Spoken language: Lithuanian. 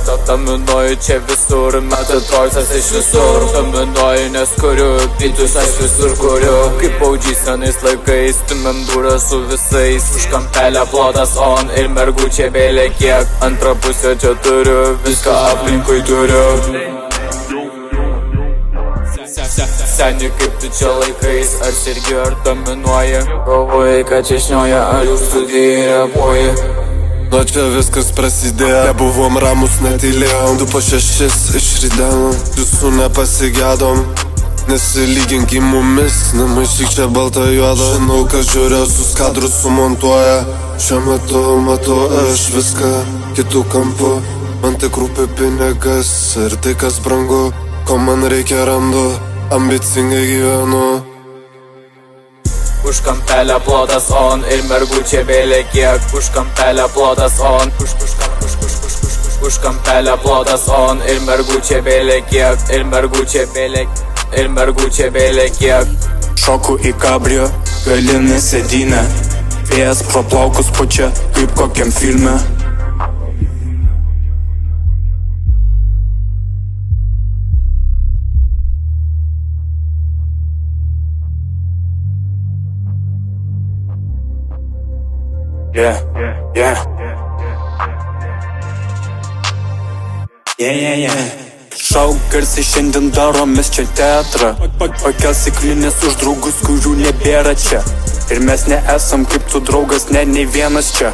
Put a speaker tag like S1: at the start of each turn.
S1: Dominuoju čia visur, metu troksas iš visur. Dominuoju, nes kuriu bitus, aš visur kuriu. Kaip paudžiai senais laikais, stumėm durą su visais. Už kampelę plotas on ir mergučia vėlė kiek. Antrą pusę čia turiu, viską aplinkui turiu. Seni kaip tu čia laikais, ar sergi ar dominuoji. Galvoji, kad čia šnioja, ar jūs studijai repuoji.
S2: Nuo čia viskas prasidėjo, nebuvom ramus, netylėjom. 2 po 6 išridenom, jūsų nepasigėdom. Nesilyginkim mumis, nemaišyk čia balta juoda. Žinau, kas žiūrėsius kadrus sumontuoja. Šiuo metu matau aš viską kitų kampų. Man tik rūpi pinigas ir tai, kas brangu. Ko man reikia randu, ambicingai gyvenu.
S1: Už kampelę plotas on ir mergučia vėlė kiek. Už kampelę plotas on. Už kampelę plotas on ir mergučia vėlė kiek. Ir mergučia vėlė kiek.
S3: Šoku į kabrio, galinę sėdynę. Vėjas pro plaukus pučia, kaip kokiam filme. Yeah. Šau garsiai šiandien daromės čia teatrą. Pakels įklinės už draugus, kurių nebėra čia. Ir mes neesam kaip tu draugas, ne nei vienas čia.